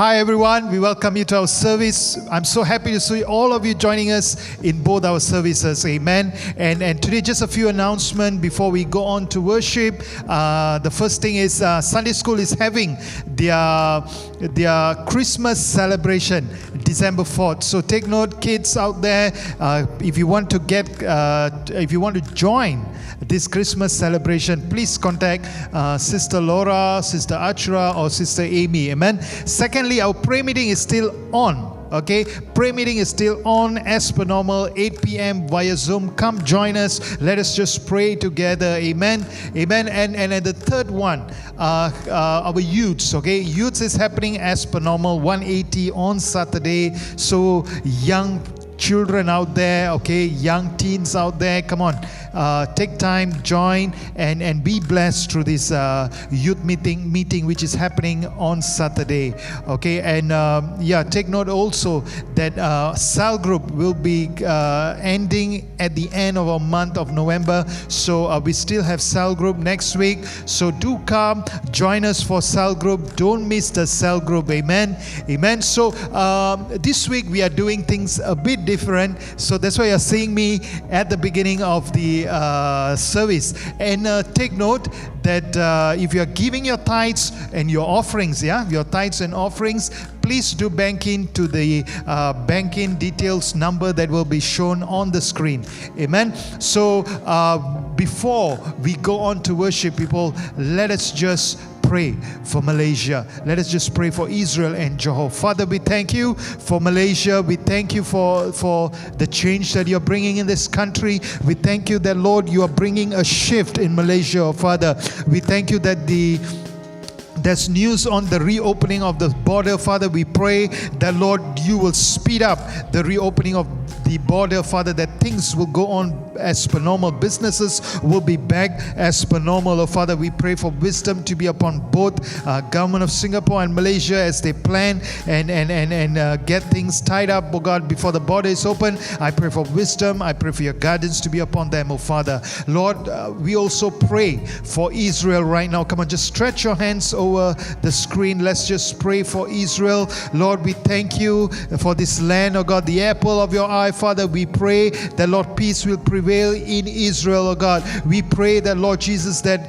Hi everyone, we welcome you to our service. I'm so happy to see all of you joining us in both our services. Amen. And today just a few announcements before we go on to worship. The first thing is Sunday School is having their Christmas celebration December 4th. So take note, kids out there, if you want to join this Christmas celebration, please contact Sister Laura, Sister Achra, or Sister Amy. Amen. Secondly, our prayer meeting is still on. Okay, prayer meeting is still on as per normal, 8 p.m. via Zoom. Come join us. Let us just pray together. Amen. Amen. And the third one, our youths. Okay, youths is happening as per normal, 180 on Saturday. So young children out there, okay, young teens out there, come on, take time, join, and be blessed through this youth meeting which is happening on Saturday, okay. And take note also that cell group will be ending at the end of our month of November, so we still have cell group next week, so do come join us for cell group. Don't miss the cell group. Amen. Amen. So this week we are doing things a bit different, so that's why you're seeing me at the beginning of the service. And take note that if you're giving your tithes and your offerings, your tithes and offerings, please do bank into the bank-in details number that will be shown on the screen. Amen. So before we go on to worship, people, let us just pray for Malaysia. Let us just pray for Israel and Johor. Father, we thank you for Malaysia. We thank you for the change that you're bringing in this country. We thank you that, Lord, you are bringing a shift in Malaysia, oh Father. We thank you that there's news on the reopening of the border, Father. We pray that, Lord, you will speed up the reopening of the border, Father, that things will go on as per normal. Businesses will be back as per normal, oh Father. We pray for wisdom to be upon both government of Singapore and Malaysia as they plan and get things tied up, oh God, before the border is open. I pray for wisdom. I pray for your guidance to be upon them, oh Father. Lord, we also pray for Israel right now. Come on, just stretch your hands over the screen. Let's just pray for Israel. Lord, we thank you for this land, oh God, the apple of your eye, Father. We pray that, Lord, peace will prevail in Israel, oh God. We pray that, Lord Jesus, that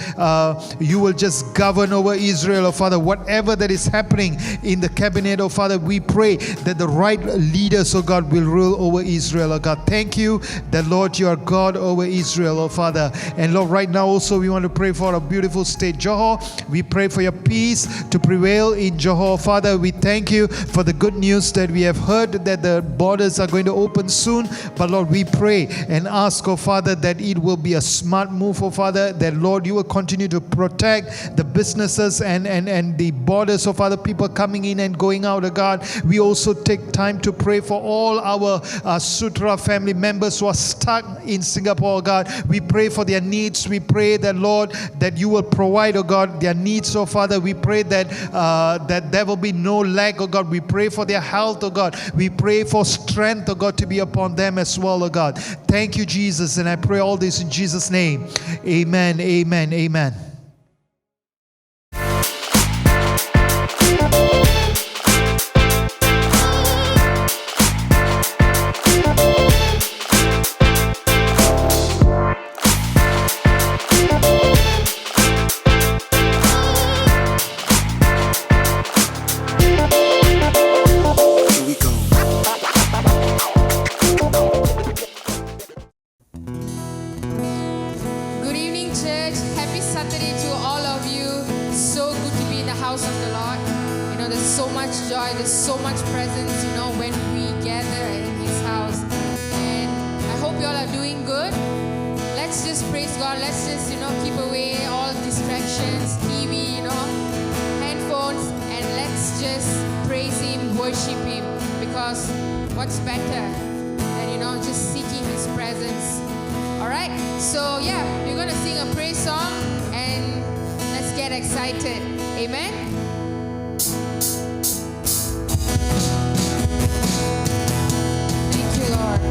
you will just govern over Israel, oh Father. Whatever that is happening in the cabinet, oh Father, we pray that the right leaders, oh God, will rule over Israel, oh God. Thank you that, Lord, you are God over Israel, oh Father. And Lord, right now also we want to pray for our beautiful state, Johor. We pray for your peace to prevail in Johor, Father. We thank you for the good news that we have heard that the borders are going to open soon. But Lord, we pray and ask, oh Father, that it will be a smart move, oh Father, that, Lord, you will continue to protect the businesses and the borders, oh Father, people coming in and going out, oh God. We also take time to pray for all our Sutra family members who are stuck in Singapore, oh God. We pray for their needs. We pray that, Lord, that you will provide, oh God, their needs, oh Father. We pray that that there will be no lack, oh God. We pray for their health, oh God. We pray for strength, oh God, to be upon them as well, oh God. Thank you, Jesus, and I pray all this in Jesus' name. Amen, amen, amen. What's better than, just seeking His presence. Alright, so we're going to sing a praise song and let's get excited. Amen. Thank you, Lord.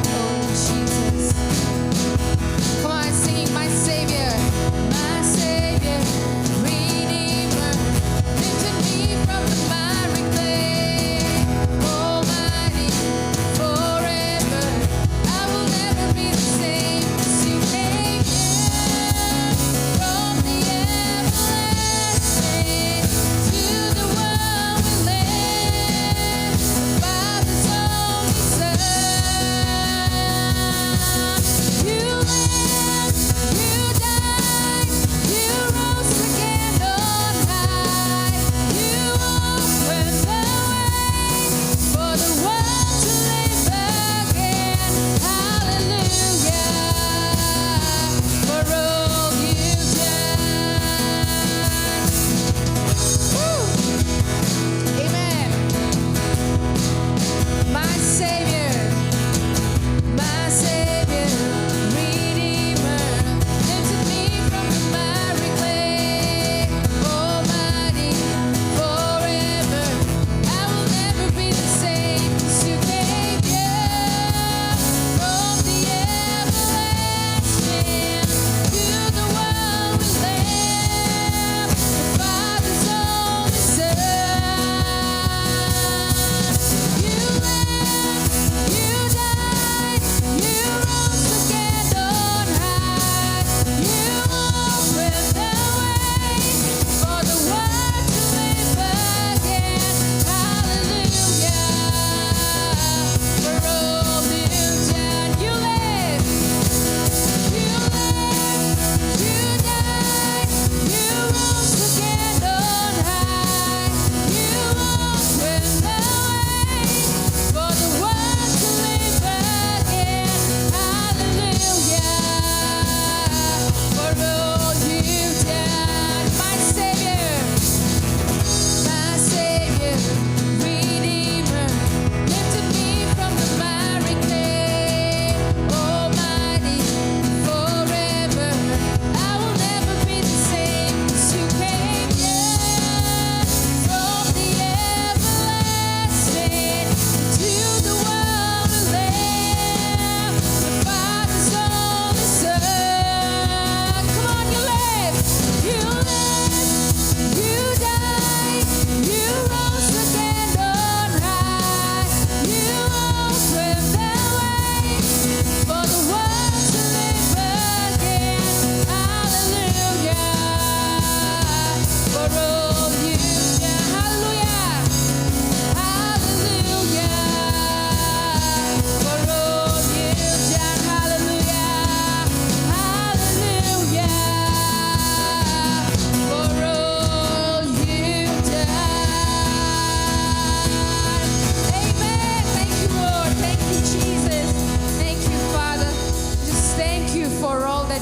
Oh, Jesus. Come on, singing my Savior. My Savior.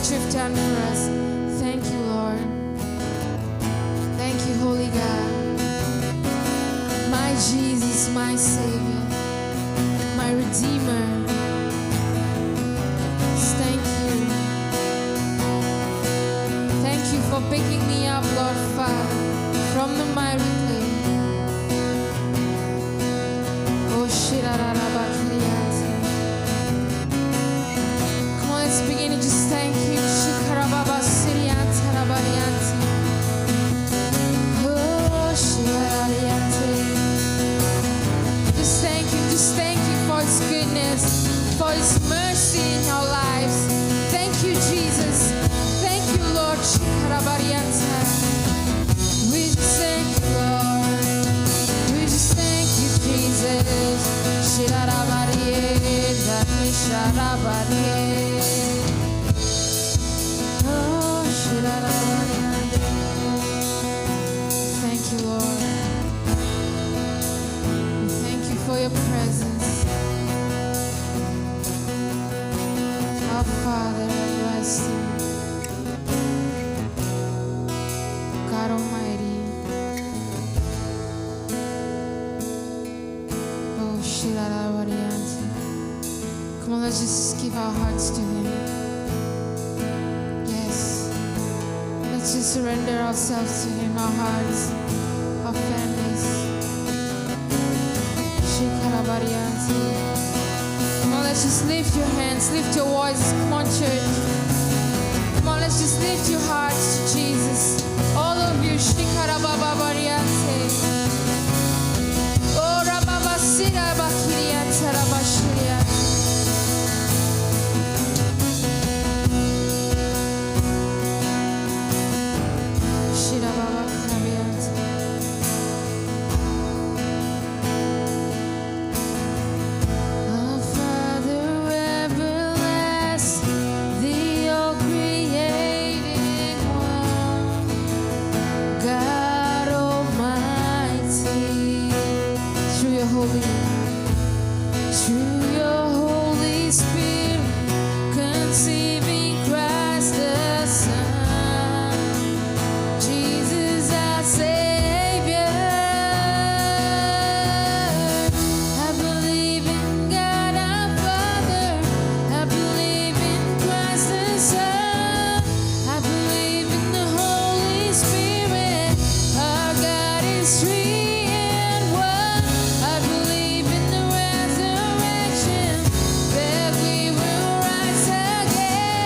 what you've done for us. Thank you, Lord. Thank you, Holy God. My Jesus, my Savior, my Redeemer. Thank you. Thank you for picking me up, Lord Father, from the miry clay. Oh, shirararabakiriyanti. Come on, let's begin to just thank you. Shikarababasiriyantarabariyanti. Oh, shirarariyanti. Just thank you for His goodness, for His mercy in our lives. Thank you, Jesus. Thank you, Lord. Shikarabarianta. We just thank you, Lord. We just thank you, Jesus. Shirarabarienda, Shirarabarienda. Oh, shirarabarienda. Thank you, Lord. Thank you for your presence. Our Father, everlasting, God Almighty. Oh, shirarabariyanti. Come on, let's just give our hearts to Him. Yes. Let's just surrender ourselves to Him, our hearts, our families. Shikarabariyanti. Come on, let's just lift your hands, lift your voices. Come on, church. Come on, let's just lift your hearts to Jesus. All of you, Shikarababariyanti. Oh, Rababasirabakiriyanti, Rabashiriyanti. Shirababakarayanti. Our Father everlasting, the all-creating one, God Almighty, through your Holy Spirit, conceiving Christ the Son, Jesus our Savior. I believe in God our Father. I believe in Christ the Son. I believe in the Holy Spirit. Our God is three in one. I believe in the resurrection, that we will rise again.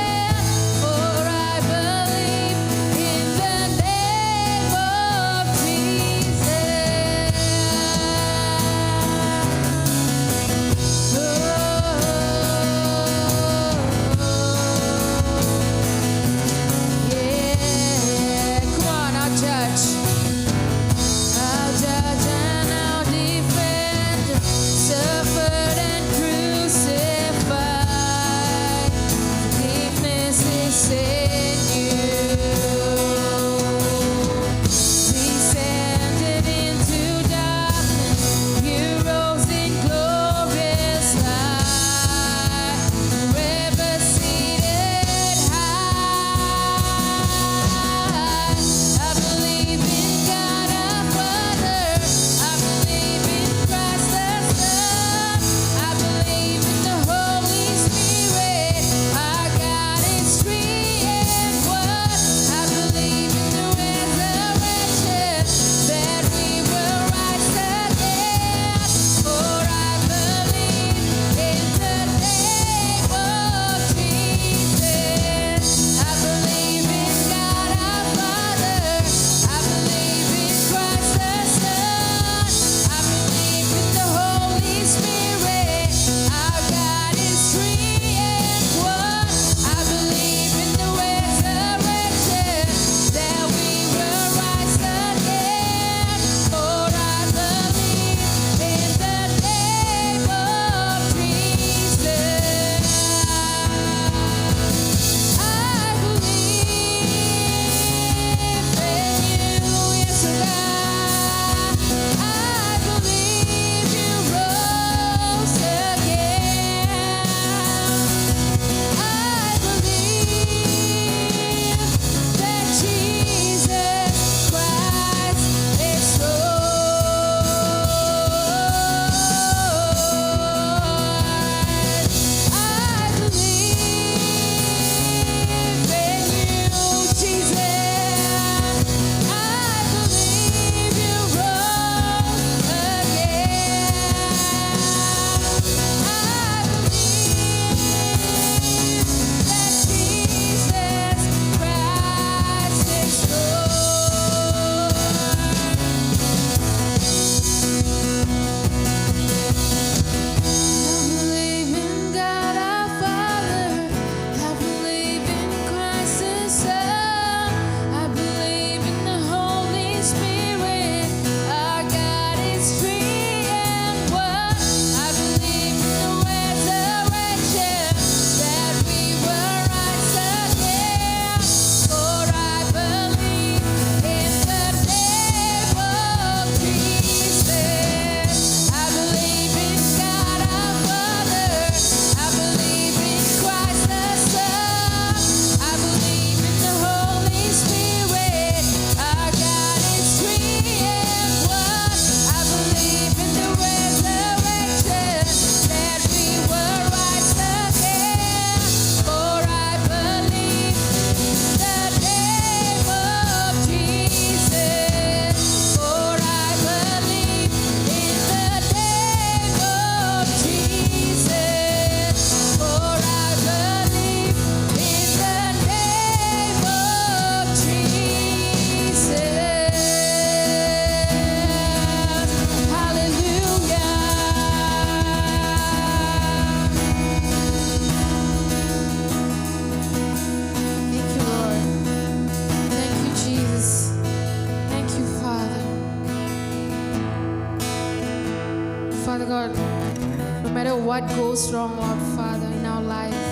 what goes wrong, Lord Father, in our life,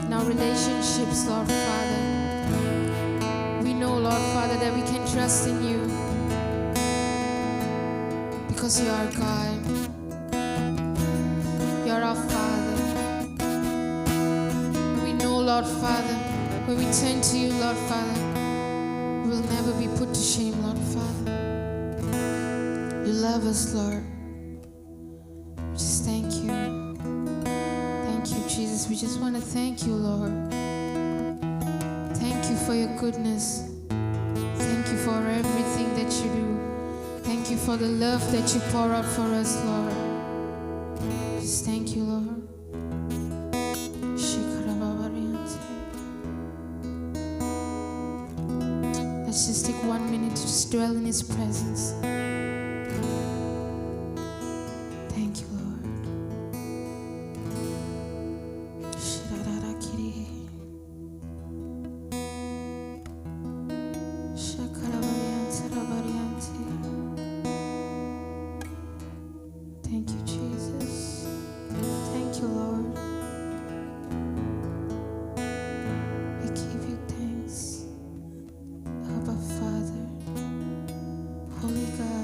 in our relationships, Lord Father, we know, Lord Father, that we can trust in you because you are God. You are our Father. We know, Lord Father, when we turn to you, Lord Father, we will never be put to shame, Lord Father. You love us, Lord. We just thank you. Thank you, Jesus. We just want to thank you, Lord. Thank you for your goodness. Thank you for everything that you do. Thank you for the love that you pour out for us, Lord. Just thank you, Lord. Let's just take 1 minute to just dwell in His presence. Thank you, Lord. Thank you, Jesus. Thank you, Lord. We give you thanks, Abba Father, Holy God.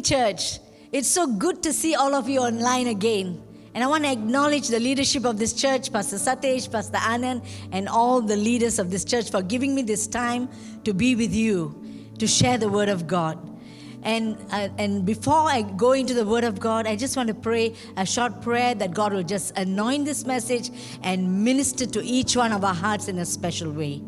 church. It's so good to see all of you online again. And I want to acknowledge the leadership of this church, Pastor Satesh, Pastor Anand, and all the leaders of this church for giving me this time to be with you, to share the Word of God. And before I go into the Word of God, I just want to pray a short prayer that God will just anoint this message and minister to each one of our hearts in a special way.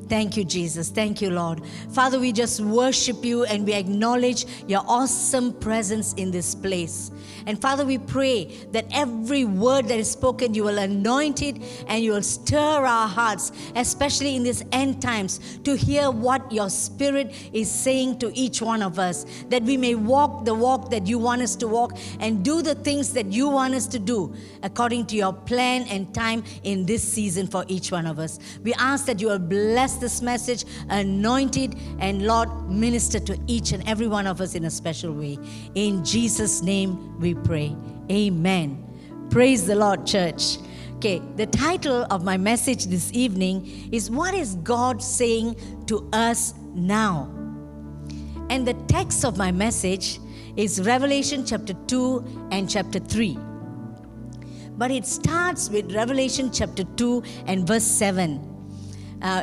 Thank you, Jesus. Thank you, Lord. Father, we just worship you and we acknowledge your awesome presence in this place. And Father, we pray that every word that is spoken, you will anoint it and you will stir our hearts, especially in these end times, to hear what your Spirit is saying to each one of us, that we may walk the walk that you want us to walk and do the things that you want us to do according to your plan and time in this season for each one of us. We ask that you will bless this message, anoint it, and Lord, minister to each and every one of us in a special way. In Jesus' name we pray. Amen. Praise the Lord, church. Okay, the title of my message this evening is What is God Saying to Us Now? And the text of my message is Revelation chapter 2 and chapter 3. But it starts with Revelation chapter 2 and verse 7.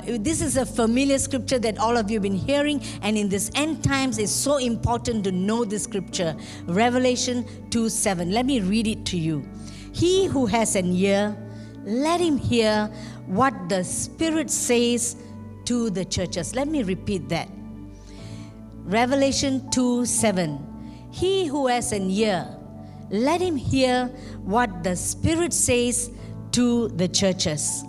This is a familiar scripture that all of you have been hearing, and in this end times it's so important to know this scripture. Revelation 2:7. Let me read it to you. He who has an ear, let him hear what the Spirit says to the churches. Let me repeat that. Revelation 2:7. He who has an ear, let him hear what the Spirit says to the churches.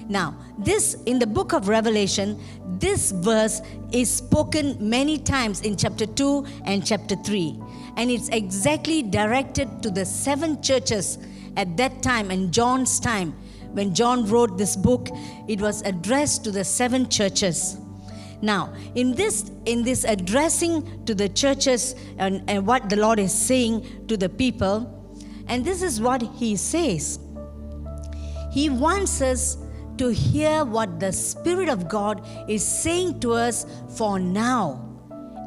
Now, this, in the book of Revelation, this verse is spoken many times in chapter 2 and chapter 3. And it's exactly directed to the 7 churches at that time, in John's time. When John wrote this book, it was addressed to the 7 churches. Now, in this addressing to the churches and what the Lord is saying to the people, and this is what He says. He wants us to hear what the Spirit of God is saying to us for now.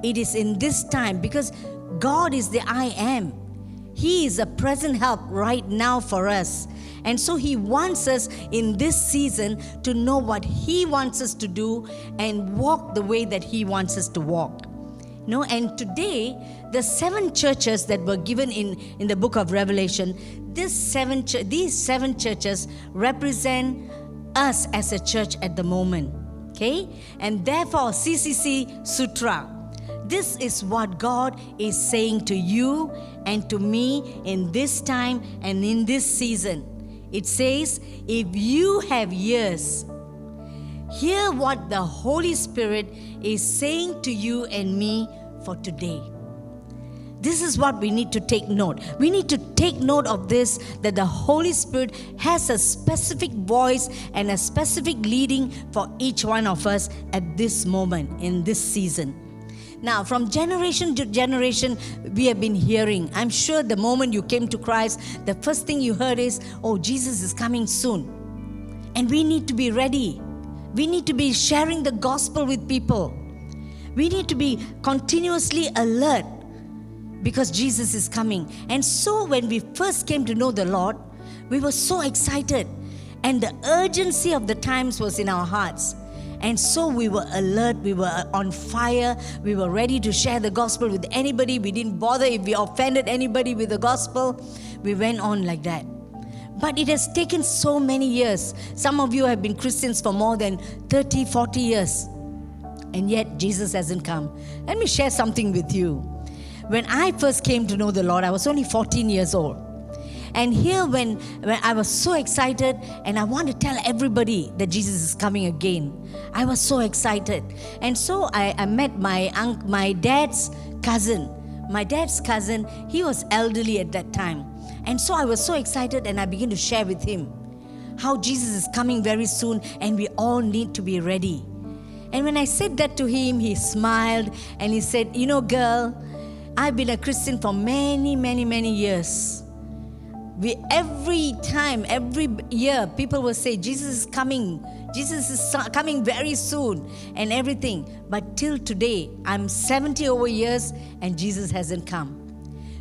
It is in this time, because God is the I Am. He is a present help right now for us. And so He wants us in this season to know what He wants us to do and walk the way that He wants us to walk. And today, the 7 churches that were given in the book of Revelation, these 7 churches represent us as a church at the moment, okay? And therefore, CCC Sutra, this is what God is saying to you and to me in this time and in this season. It says, if you have ears, hear what the Holy Spirit is saying to you and me for today. This is what we need to take note. We need to take note of this, that the Holy Spirit has a specific voice and a specific leading for each one of us at this moment, in this season. Now, from generation to generation, we have been hearing. I'm sure the moment you came to Christ, the first thing you heard is, oh, Jesus is coming soon. And we need to be ready. We need to be sharing the gospel with people. We need to be continuously alert, because Jesus is coming. And so when we first came to know the Lord, we were so excited. And the urgency of the times was in our hearts. And so we were alert, we were on fire, we were ready to share the gospel with anybody. We didn't bother if we offended anybody with the gospel. We went on like that. But it has taken so many years. Some of you have been Christians for more than 30, 40 years. And yet Jesus hasn't come. Let me share something with you. When I first came to know the Lord, I was only 14 years old. And here when I was so excited and I want to tell everybody that Jesus is coming again. I was so excited. And so I met my dad's cousin. My dad's cousin, he was elderly at that time. And so I was so excited and I began to share with him how Jesus is coming very soon and we all need to be ready. And when I said that to him, he smiled and he said, you know, girl, I've been a Christian for many, many, many years. Every year, people will say, Jesus is coming. Jesus is coming very soon and everything. But till today, I'm 70 over years and Jesus hasn't come.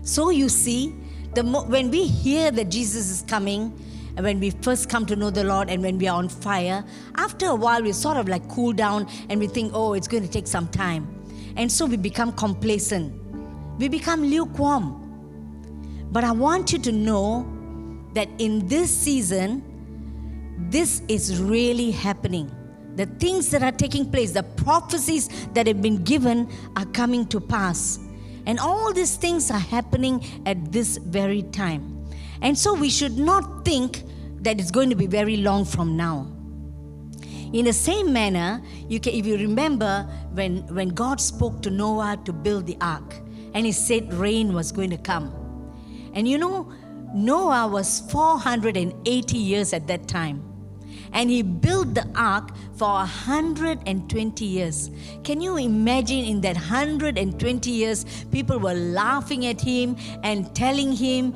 So you see, when we hear that Jesus is coming, and when we first come to know the Lord and when we are on fire, after a while we sort of like cool down and we think, oh, it's going to take some time. And so we become complacent. We become lukewarm. But I want you to know that in this season, this is really happening. The things that are taking place, the prophecies that have been given are coming to pass. And all these things are happening at this very time. And so we should not think that it's going to be very long from now. In the same manner, if you remember when God spoke to Noah to build the ark, and he said rain was going to come. And you know, Noah was 480 years at that time. And he built the ark for 120 years. Can you imagine in that 120 years, people were laughing at him and telling him,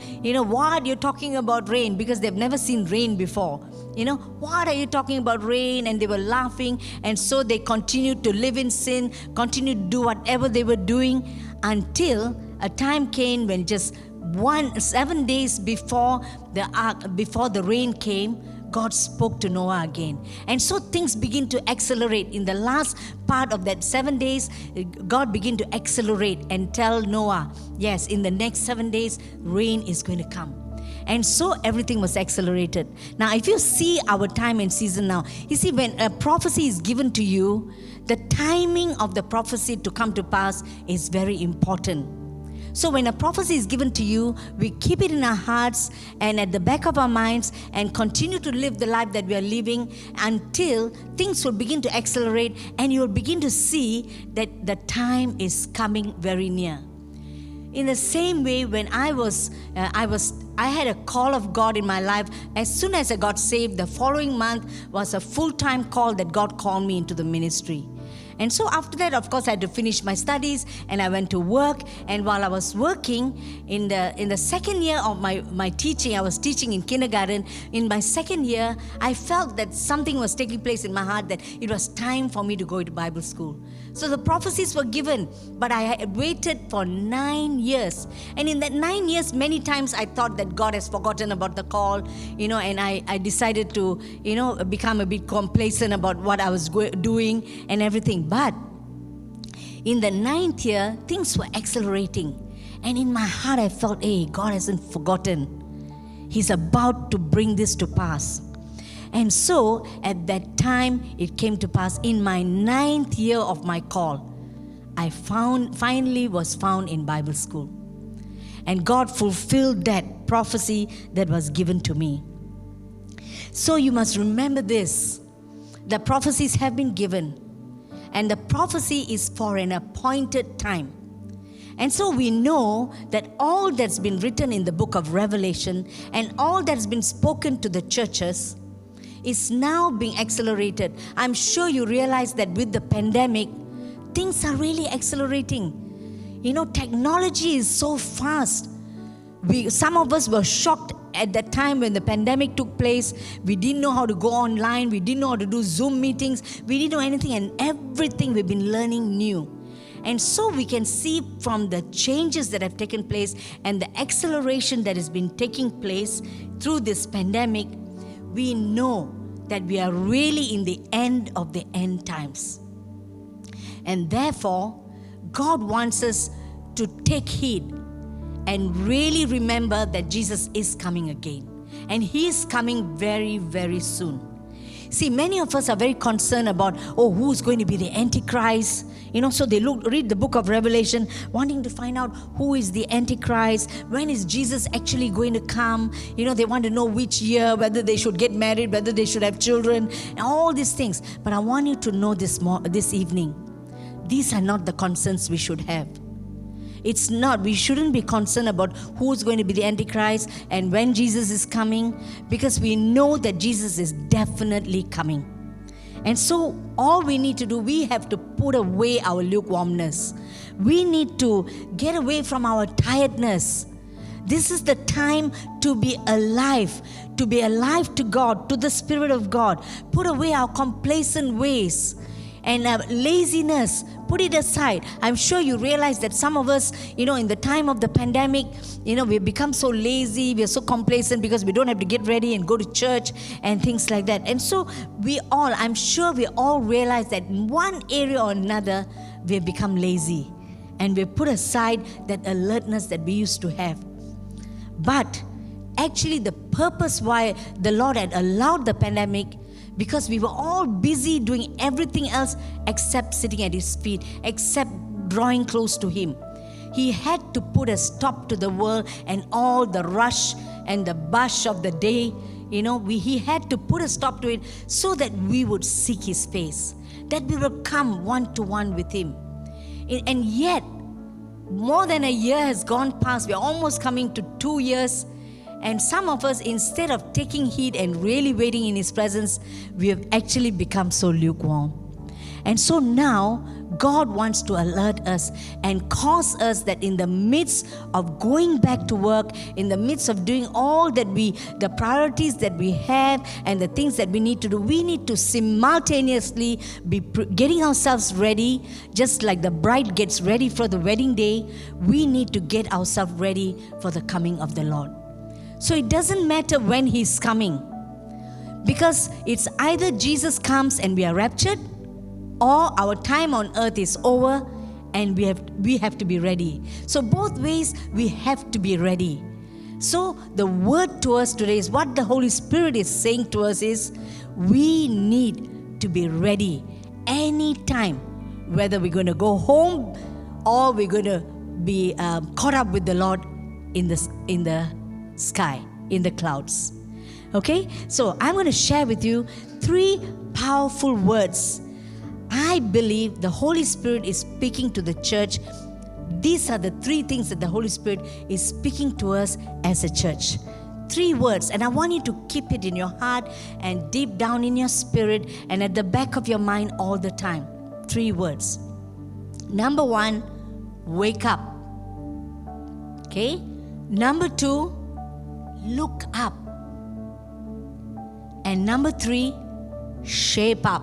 what you're talking about rain, because they've never seen rain before. What are you talking about rain? And they were laughing. And so they continued to live in sin, continued to do whatever they were doing until a time came when just 7 days before the rain came, God spoke to Noah again. And so things begin to accelerate. In the last part of that 7 days, God began to accelerate and tell Noah, yes, in the next 7 days, rain is going to come. And so everything was accelerated. Now, if you see our time and season now, you see when a prophecy is given to you, the timing of the prophecy to come to pass is very important. So when a prophecy is given to you, we keep it in our hearts and at the back of our minds and continue to live the life that we are living until things will begin to accelerate and you will begin to see that the time is coming very near. In the same way, when I had a call of God in my life. As soon as I got saved, the following month was a full-time call that God called me into the ministry. And so after that, of course, I had to finish my studies and I went to work. And while I was working, in the second year of my teaching, I was teaching in kindergarten. In my second year, I felt that something was taking place in my heart, that it was time for me to go to Bible school. So the prophecies were given, but I had waited for 9 years. And in that 9 years, many times I thought that God has forgotten about the call, and I decided to, become a bit complacent about what I was doing and everything. But in the 9th year, things were accelerating. And in my heart, I felt, hey, God hasn't forgotten. He's about to bring this to pass. And so, at that time, it came to pass in my 9th year of my call. I finally was found in Bible school. And God fulfilled that prophecy that was given to me. So you must remember this. The prophecies have been given. And the prophecy is for an appointed time. And so we know that all that's been written in the book of Revelation and all that's been spoken to the churches is now being accelerated. I'm sure you realize that with the pandemic, things are really accelerating. Technology is so fast. Some of us were shocked at that time when the pandemic took place. We didn't know how to go online. We didn't know how to do Zoom meetings. We didn't know anything, and everything we've been learning new. And so we can see from the changes that have taken place and the acceleration that has been taking place through this pandemic, we know that we are really in the end of the end times. And therefore, God wants us to take heed and really remember that Jesus is coming again. And He is coming very, very soon. See, many of us are very concerned about, who's going to be the Antichrist? So they read the book of Revelation, wanting to find out who is the Antichrist, when is Jesus actually going to come? They want to know which year, whether they should get married, whether they should have children, and all these things. But I want you to know this evening, these are not the concerns we should have. It's not. We shouldn't be concerned about who's going to be the Antichrist and when Jesus is coming, because we know that Jesus is definitely coming. And so all we need to do, we have to put away our lukewarmness. We need to get away from our tiredness. This is the time to be alive to God, to the Spirit of God. Put away our complacent ways and laziness. Put it aside. I'm sure you realize that some of us, in the time of the pandemic, we've become so lazy, we're so complacent because we don't have to get ready and go to church and things like that. And so I'm sure we all realize that in one area or another, we've become lazy. And we've put aside that alertness that we used to have. But actually the purpose why the Lord had allowed the pandemic, because we were all busy doing everything else except sitting at His feet, except drawing close to Him. He had to put a stop to the world and all the rush and the bush of the day. He had to put a stop to it so that we would seek His face, that we would come one-to-one with Him. And yet, more than a year has gone past. We're almost coming to 2 years. And some of us, instead of taking heed and really waiting in His presence, we have actually become so lukewarm. And so now, God wants to alert us and cause us that in the midst of going back to work, in the midst of doing all that the priorities that we have and the things that we need to do, we need to simultaneously be getting ourselves ready. Just like the bride gets ready for the wedding day, we need to get ourselves ready for the coming of the Lord. So it doesn't matter when He's coming, because it's either Jesus comes and we are raptured, or our time on earth is over and we have to be ready. So both ways we have to be ready. So the word to us today is, what the Holy Spirit is saying to us is, we need to be ready anytime, whether we're going to go home or we're going to be caught up with the Lord in the sky, in the clouds. Okay, so I'm going to share with you 3 powerful words. I believe the Holy Spirit is speaking to the church. These are the 3 things that the Holy Spirit is speaking to us as a church. 3 words, and I want you to keep it in your heart and deep down in your spirit and at the back of your mind all the time. 3 words. Number 1, wake up. Okay. Number 2, look up. And number 3, shape up.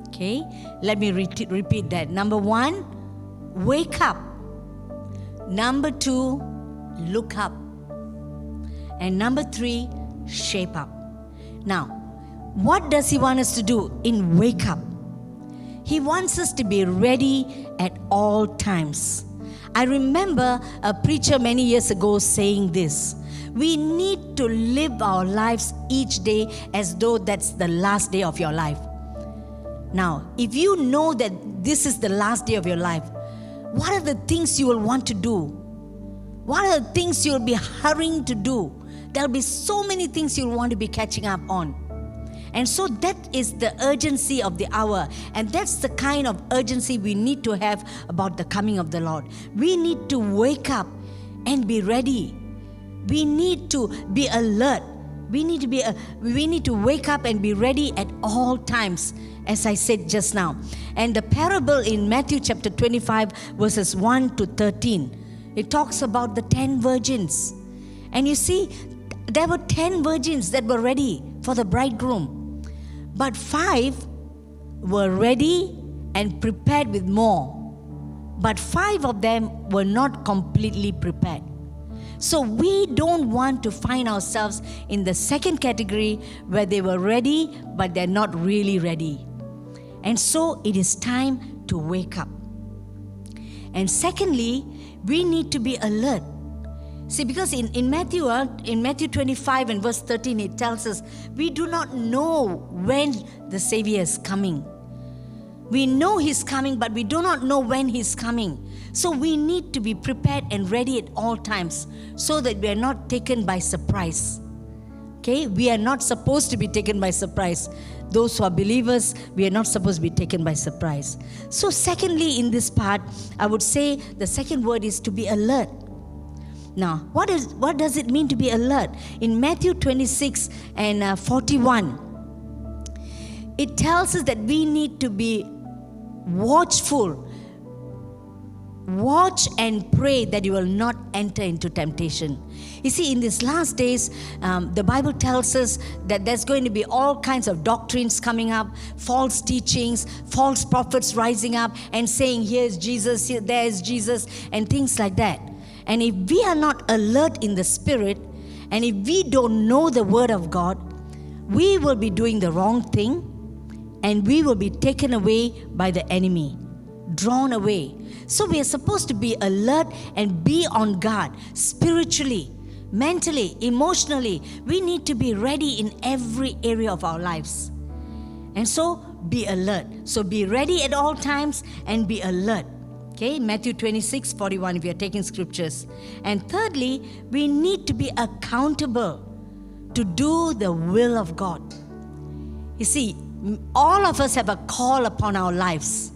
Okay, let me repeat that. Number 1, wake up. Number 2, look up. And number 3, shape up. Now, what does He want us to do in wake up? He wants us to be ready at all times. I remember a preacher many years ago saying this: we need to live our lives each day as though that's the last day of your life. Now, if you know that this is the last day of your life, what are the things you will want to do? What are the things you'll be hurrying to do? There'll be so many things you'll want to be catching up on. And so that is the urgency of the hour. And that's the kind of urgency we need to have about the coming of the Lord. We need to wake up and be ready. We need to be alert. We need to wake up and be ready at all times, as I said just now. And the parable in Matthew chapter 25 verses 1 to 13, it talks about the 10 virgins. And you see, there were 10 virgins that were ready for the bridegroom. But 5 were ready and prepared with more. But 5 of them were not completely prepared. So we don't want to find ourselves in the second category where they were ready, but they're not really ready. And so it is time to wake up. And secondly, we need to be alert. See, because in Matthew 25 and verse 13, it tells us, we do not know when the Savior is coming. We know He's coming, but we do not know when He's coming. So we need to be prepared and ready at all times so that we are not taken by surprise. Okay? We are not supposed to be taken by surprise. Those who are believers, we are not supposed to be taken by surprise. So secondly, in this part, I would say the second word is to be alert. Now, what does it mean to be alert? In Matthew 26 and 41, it tells us that we need to be watchful, watch and pray that you will not enter into temptation. You see, in these last days, the Bible tells us that there's going to be all kinds of doctrines coming up, false teachings, false prophets rising up and saying, here's Jesus, here, there's Jesus, and things like that. And if we are not alert in the spirit, and if we don't know the word of God, we will be doing the wrong thing, and we will be taken away by the enemy, drawn away. So we are supposed to be alert and be on guard spiritually, mentally, emotionally. We need to be ready in every area of our lives. And so be alert. So be ready at all times and be alert. Okay, Matthew 26:41 if you're taking scriptures. And thirdly, we need to be accountable to do the will of God. You see, all of us have a call upon our lives.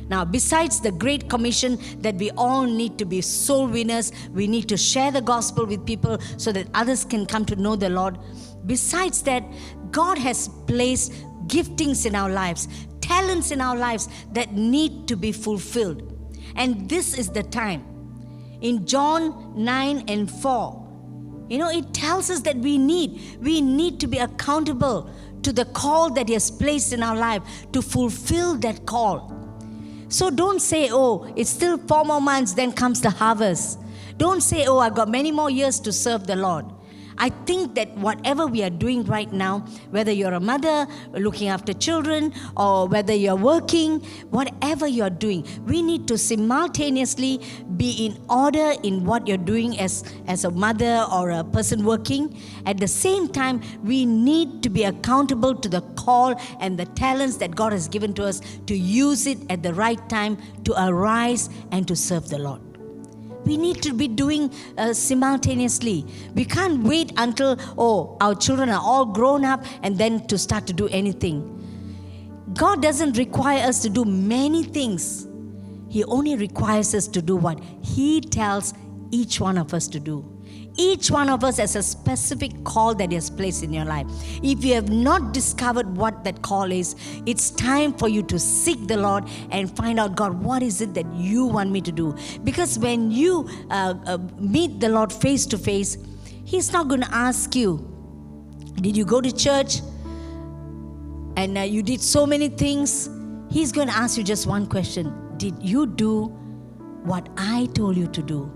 Now, besides the Great Commission that we all need to be soul winners, we need to share the gospel with people so that others can come to know the Lord. Besides that, God has placed giftings in our lives, talents in our lives that need to be fulfilled. And this is the time. In John 9:4, it tells us that we need to be accountable to the call that He has placed in our life to fulfill that call. So don't say, oh, it's still 4 more months, then comes the harvest. Don't say, oh, I've got many more years to serve the Lord. I think that whatever we are doing right now, whether you're a mother looking after children or whether you're working, whatever you're doing, we need to simultaneously be in order in what you're doing as a mother or a person working. At the same time, we need to be accountable to the call and the talents that God has given to us to use it at the right time to arise and to serve the Lord. We need to be doing simultaneously. We can't wait until, our children are all grown up and then to start to do anything. God doesn't require us to do many things. He only requires us to do what He tells each one of us to do. Each one of us has a specific call that He has placed in your life. If you have not discovered what that call is, it's time for you to seek the Lord and find out, God, what is it that you want me to do? Because when you meet the Lord face to face, He's not going to ask you, did you go to church? And you did so many things. He's going to ask you just one question. Did you do what I told you to do?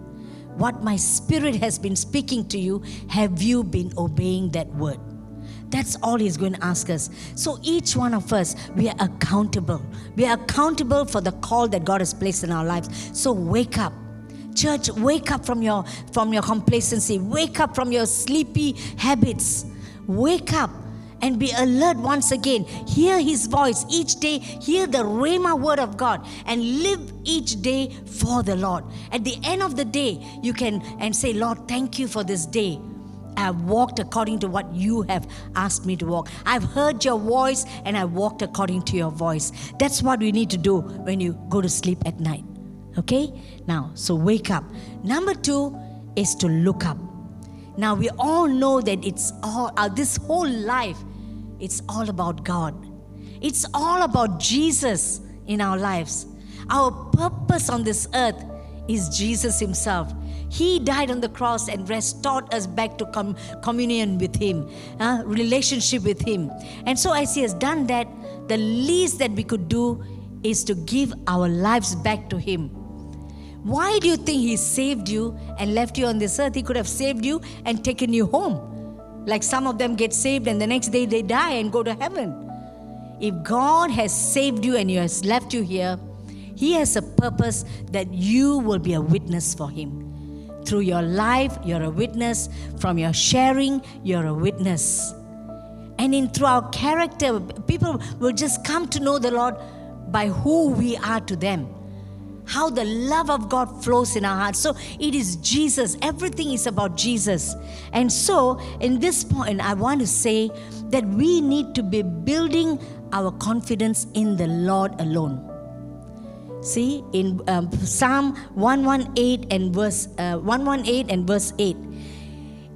What my spirit has been speaking to you, have you been obeying that word? That's all He's going to ask us. So each one of us, we are accountable. We are accountable for the call that God has placed in our lives. So wake up. Church, wake up from your complacency. Wake up from your sleepy habits. Wake up and be alert once again. Hear His voice each day. Hear the Rhema word of God and live each day for the Lord. At the end of the day, you can say, Lord, thank you for this day. I've walked according to what you have asked me to walk. I've heard your voice and I walked according to your voice. That's what we need to do when you go to sleep at night. Okay? Now, so wake up. Number 2 is to look up. Now, we all know that it's all, this whole life, it's all about God. It's all about Jesus in our lives. Our purpose on this earth is Jesus Himself. He died on the cross and restored us back to communion with Him, relationship with Him. And so as He has done that, the least that we could do is to give our lives back to Him. Why do you think He saved you and left you on this earth? He could have saved you and taken you home. Like some of them get saved and the next day they die and go to heaven. If God has saved you and He has left you here, He has a purpose that you will be a witness for Him. Through your life, you're a witness. From your sharing, you're a witness. And through our character, people will just come to know the Lord by who we are to them. How the love of God flows in our hearts. So it is Jesus. Everything is about Jesus. And so in this point, I want to say that we need to be building our confidence in the Lord alone. See, in Psalm 118 and verse 8,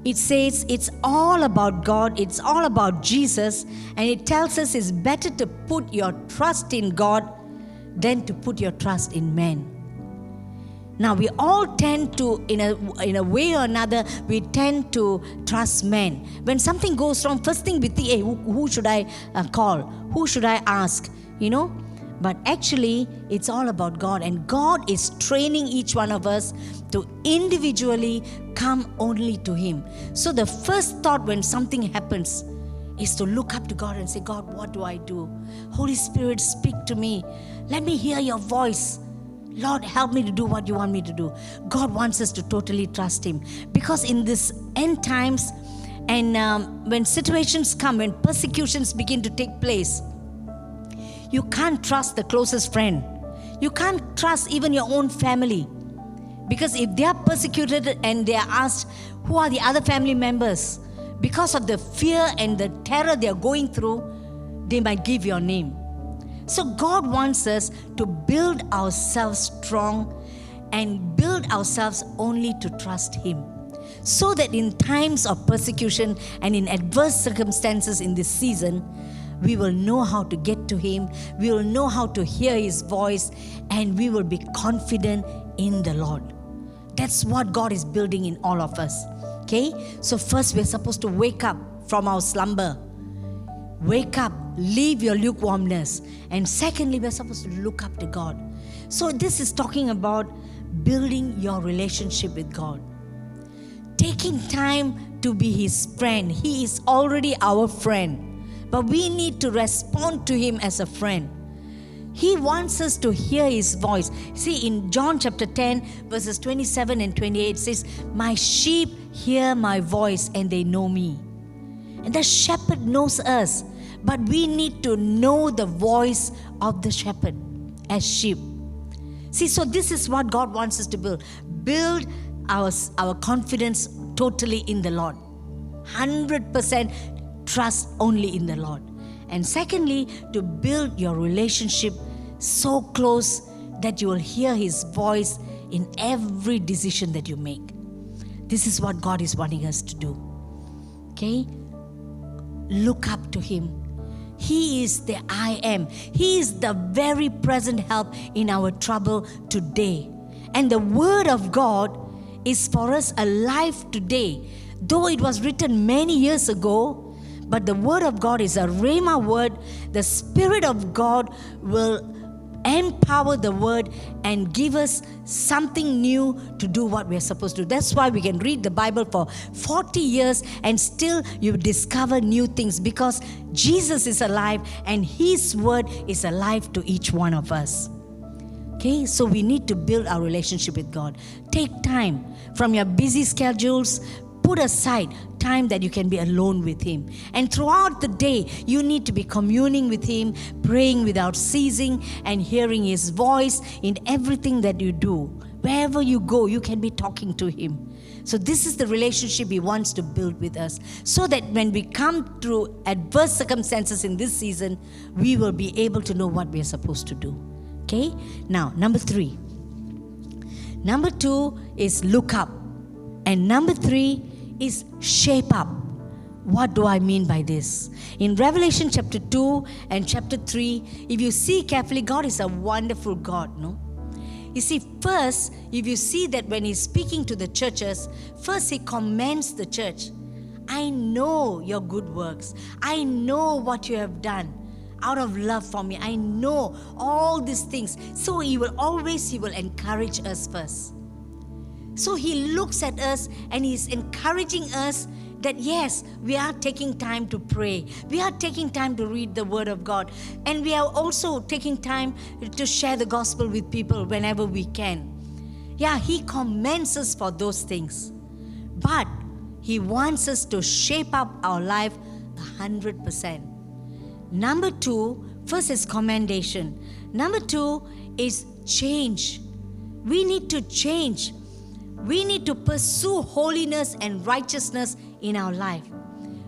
it says it's all about God, it's all about Jesus, and it tells us it's better to put your trust in God than to put your trust in man. Now we all tend to, in a way or another, we tend to trust men. When something goes wrong, first thing we think, hey, who should I call? Who should I ask? You know? But actually, it's all about God. And God is training each one of us to individually come only to Him. So the first thought when something happens is to look up to God and say, God, what do I do? Holy Spirit, speak to me. Let me hear your voice. Lord, help me to do what you want me to do. God wants us to totally trust Him. Because in this end times, and when situations come, when persecutions begin to take place, you can't trust the closest friend. You can't trust even your own family. Because if they are persecuted and they are asked, who are the other family members? Because of the fear and the terror they are going through, they might give your name. So God wants us to build ourselves strong and build ourselves only to trust Him. So that in times of persecution and in adverse circumstances in this season, we will know how to get to Him, we will know how to hear His voice, and we will be confident in the Lord. That's what God is building in all of us. Okay? So first we're supposed to wake up from our slumber. Wake up, leave your lukewarmness. And secondly, we're supposed to look up to God. So this is talking about building your relationship with God. Taking time to be His friend. He is already our friend. But we need to respond to Him as a friend. He wants us to hear His voice. See, in John chapter 10, verses 27 and 28, it says, my sheep hear my voice and they know me. And the shepherd knows us. But we need to know the voice of the shepherd as sheep. See, so this is what God wants us to build. Build our confidence totally in the Lord. 100% trust only in the Lord. And secondly, to build your relationship so close that you will hear His voice in every decision that you make. This is what God is wanting us to do. Okay? Look up to Him. He is the I am. He is the very present help in our trouble today. And the Word of God is for us alive today. Though it was written many years ago, but the Word of God is a Rhema word. The Spirit of God will empower the Word and give us something new to do what we're supposed to do. That's why we can read the Bible for 40 years and still you discover new things, because Jesus is alive and His Word is alive to each one of us. Okay, so we need to build our relationship with God. Take time from your busy schedules. Put aside time that you can be alone with Him. And throughout the day, you need to be communing with Him, praying without ceasing, and hearing His voice in everything that you do. Wherever you go, you can be talking to Him. So this is the relationship He wants to build with us, so that when we come through adverse circumstances in this season, we will be able to know what we are supposed to do. Okay? Now, number 3. Number 2 is look up. And number 3 is shape up. What do I mean by this? In Revelation chapter 2 and chapter 3, if you see carefully, God is a wonderful God, no? You see, first, if you see that when He's speaking to the churches, first He commends the church. I know your good works. I know what you have done out of love for me. I know all these things. So He will encourage us first. So He looks at us and He's encouraging us that yes, we are taking time to pray. We are taking time to read the Word of God. And we are also taking time to share the gospel with people whenever we can. Yeah, He commends us for those things. But He wants us to shape up our life 100%. Number 2, first is commendation. Number 2 is change. We need to change. We need to pursue holiness and righteousness in our life.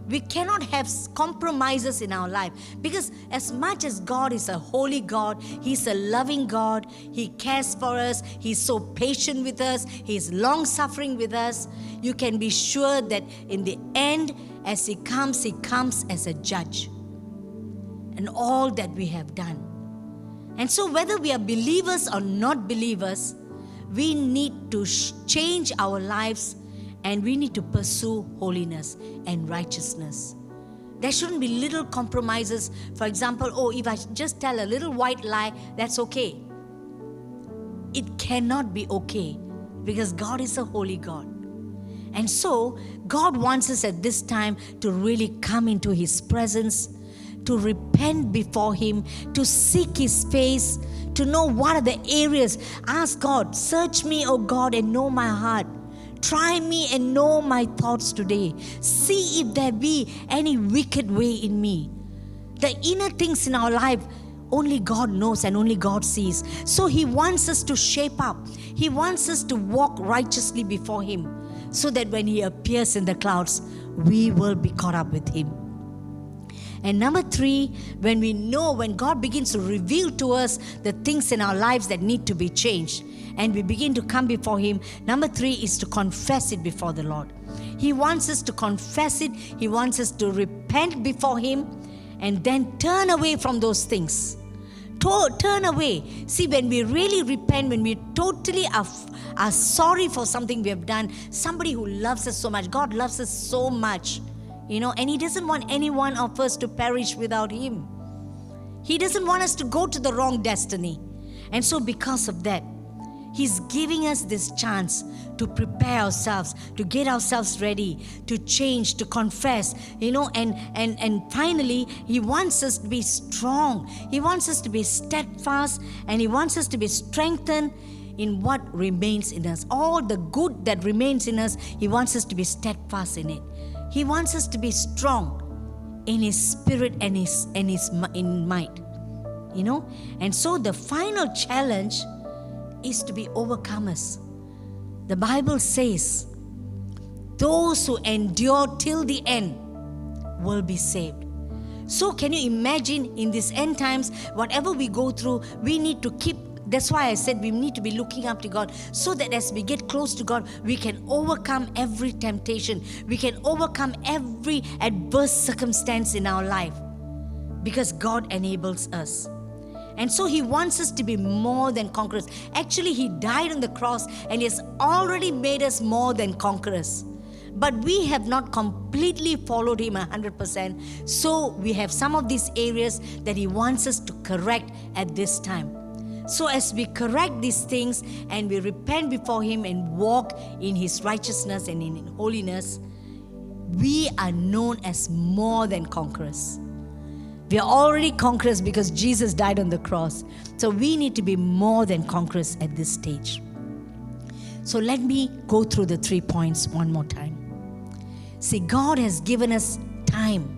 We cannot have compromises in our life, because as much as God is a holy God, He's a loving God, He cares for us, He's so patient with us, He's long-suffering with us, you can be sure that in the end, as He comes as a judge. And all that we have done. And so whether we are believers or not believers, we need to change our lives, and we need to pursue holiness and righteousness. There shouldn't be little compromises. For example, oh, if I just tell a little white lie, that's okay. It cannot be okay, because God is a holy God. And so, God wants us at this time to really come into His presence, to repent before Him, to seek His face, to know what are the areas. Ask God, search me, O God, and know my heart. Try me and know my thoughts today. See if there be any wicked way in me. The inner things in our life, only God knows and only God sees. So He wants us to shape up. He wants us to walk righteously before Him, so that when He appears in the clouds, we will be caught up with Him. And number 3, when God begins to reveal to us the things in our lives that need to be changed, and we begin to come before Him, number 3 is to confess it before the Lord. He wants us to confess it. He wants us to repent before Him, and then turn away from those things. Turn away. See, when we really repent, when we totally are sorry for something we have done, somebody who loves us so much, God loves us so much, and He doesn't want any one of us to perish without Him. He doesn't want us to go to the wrong destiny. And so because of that, He's giving us this chance to prepare ourselves, to get ourselves ready, to change, to confess, and finally, He wants us to be strong. He wants us to be steadfast, and He wants us to be strengthened in what remains in us. All the good that remains in us, He wants us to be steadfast in it. He wants us to be strong in His spirit and in might. And so the final challenge is to be overcomers. The Bible says, those who endure till the end will be saved. So can you imagine, in these end times, whatever we go through, we need to keep. That's why I said we need to be looking up to God, so that as we get close to God, we can overcome every temptation. We can overcome every adverse circumstance in our life, because God enables us. And so He wants us to be more than conquerors. Actually, He died on the cross, and He has already made us more than conquerors. But we have not completely followed Him 100%. So we have some of these areas that He wants us to correct at this time. So as we correct these things and we repent before Him and walk in His righteousness and in holiness, we are known as more than conquerors. We are already conquerors because Jesus died on the cross. So we need to be more than conquerors at this stage. So let me go through the 3 points one more time. See, God has given us time.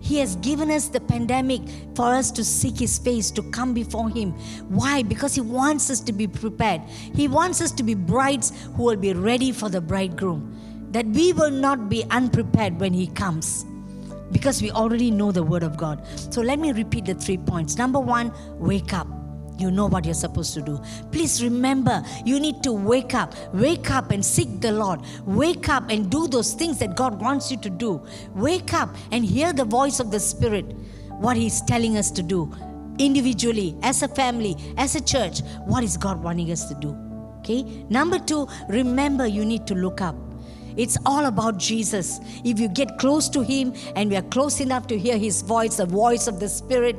He has given us the pandemic for us to seek His face, to come before Him. Why? Because He wants us to be prepared. He wants us to be brides who will be ready for the bridegroom. That we will not be unprepared when He comes, because we already know the Word of God. So let me repeat the 3 points. Number 1, wake up. You know what you're supposed to do. Please remember, you need to wake up. Wake up and seek the Lord. Wake up and do those things that God wants you to do. Wake up and hear the voice of the Spirit, what He's telling us to do. Individually, as a family, as a church, what is God wanting us to do? Okay? Number 2, remember, you need to look up. It's all about Jesus. If you get close to Him and we are close enough to hear His voice, the voice of the Spirit,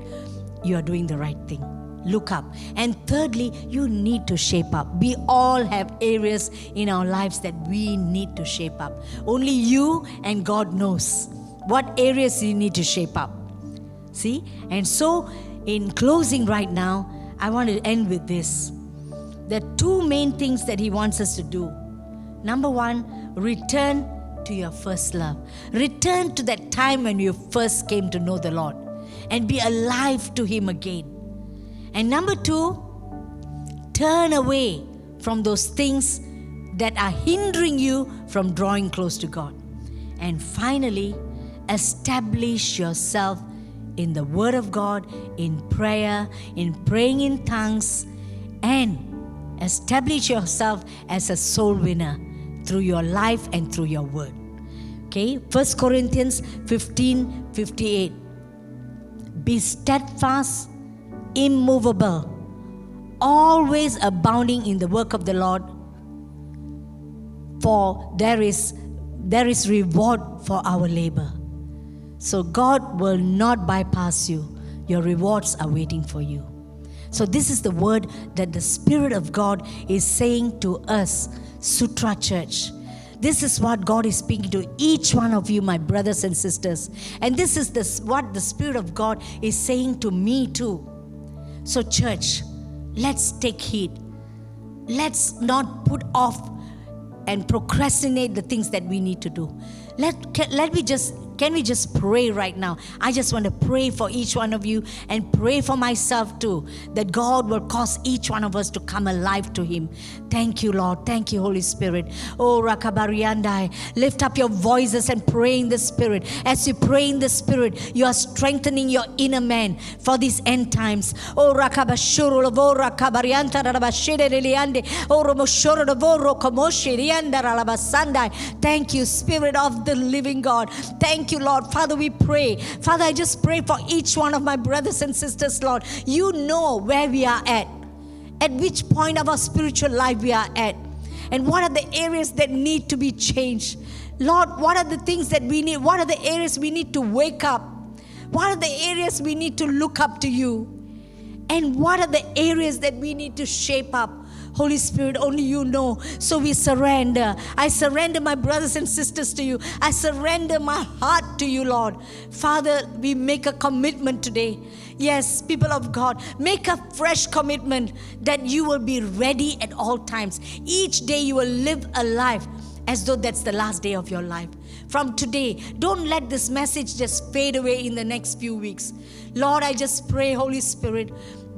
you are doing the right thing. Look up. And thirdly, you need to shape up. We all have areas in our lives that we need to shape up. Only you and God knows what areas you need to shape up. See? And so, in closing right now, I want to end with this. There are 2 main things that He wants us to do. Number 1, return to your first love. Return to that time when you first came to know the Lord, and be alive to Him again. And number 2, turn away from those things that are hindering you from drawing close to God. And finally, establish yourself in the Word of God, in prayer, in praying in tongues, and establish yourself as a soul winner through your life and through your word. Okay, 1 Corinthians 15:58. Be steadfast, immovable, always abounding in the work of the Lord, for there is reward for our labor. So God will not bypass you. Your rewards are waiting for you. So this is the word that the Spirit of God is saying to us, Sutra Church. This is what God is speaking to each one of you, my brothers and sisters. And this is what the Spirit of God is saying to me too. So church, let's take heed. Let's not put off and procrastinate the things that we need to do. Can we just pray right now? I just want to pray for each one of you and pray for myself too, that God will cause each one of us to come alive to Him. Thank you, Lord. Thank you, Holy Spirit. Oh, Rakabariandai. Lift up your voices and pray in the Spirit. As you pray in the Spirit, you are strengthening your inner man for these end times. Oh, Rakabashuru, oh, Rakabarianta, Rabashide, Liande, oh, Romoshoro, oh, Rokomoshi, Rianda, Ralabasandai. Thank you, Spirit of the living God. Thank you, Lord. Father, we pray. Father, I just pray for each one of my brothers and sisters, Lord. You know where we are at which point of our spiritual life we are at, and what are the areas that need to be changed. Lord, what are the things that we need? What are the areas we need to wake up? What are the areas we need to look up to you? And what are the areas that we need to shape up? Holy Spirit, only you know. So we surrender. I surrender my brothers and sisters to you. I surrender my heart to you, Lord. Father, we make a commitment today. Yes, people of God, make a fresh commitment that you will be ready at all times. Each day you will live a life as though that's the last day of your life. From today, don't let this message just fade away in the next few weeks. Lord, I just pray, Holy Spirit,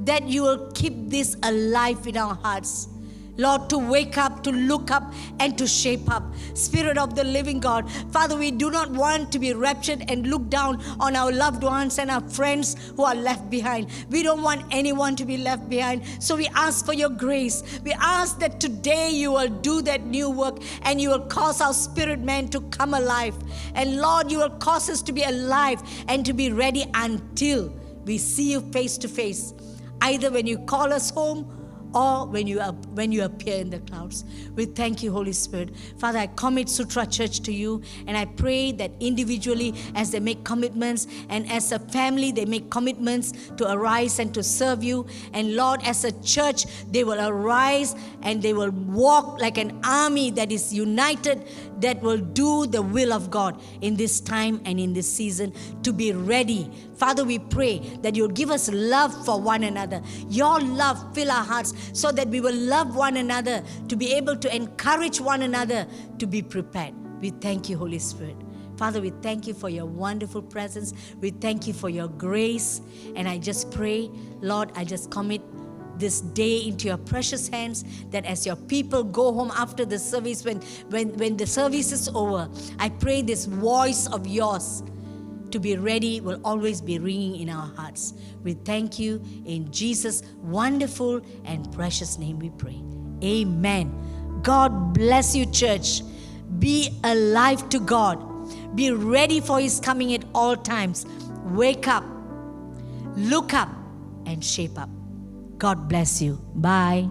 that you will keep this alive in our hearts. Lord, to wake up, to look up, and to shape up. Spirit of the living God, Father, we do not want to be raptured and look down on our loved ones and our friends who are left behind. We don't want anyone to be left behind. So we ask for your grace. We ask that today you will do that new work and you will cause our spirit man to come alive. And Lord, you will cause us to be alive and to be ready until we see you face to face, either when you call us home or when you appear in the clouds. We thank you, Holy Spirit. Father, I commit Sutra Church to you, and I pray that individually as they make commitments, and as a family they make commitments to arise and to serve you. And Lord, as a church, they will arise and they will walk like an army that is united, that will do the will of God in this time and in this season, to be ready. Father, we pray that you'll give us love for one another. Your love fill our hearts so that we will love one another, to be able to encourage one another to be prepared. We thank you, Holy Spirit. Father, we thank you for your wonderful presence. We thank you for your grace. And I just pray, Lord, I just commit this day into your precious hands, that as your people go home after the service, when the service is over, I pray this voice of yours to be ready will always be ringing in our hearts. We thank you in Jesus' wonderful and precious name we pray. Amen. God bless you, church. Be alive to God. Be ready for His coming at all times. Wake up, look up, and shape up. God bless you. Bye.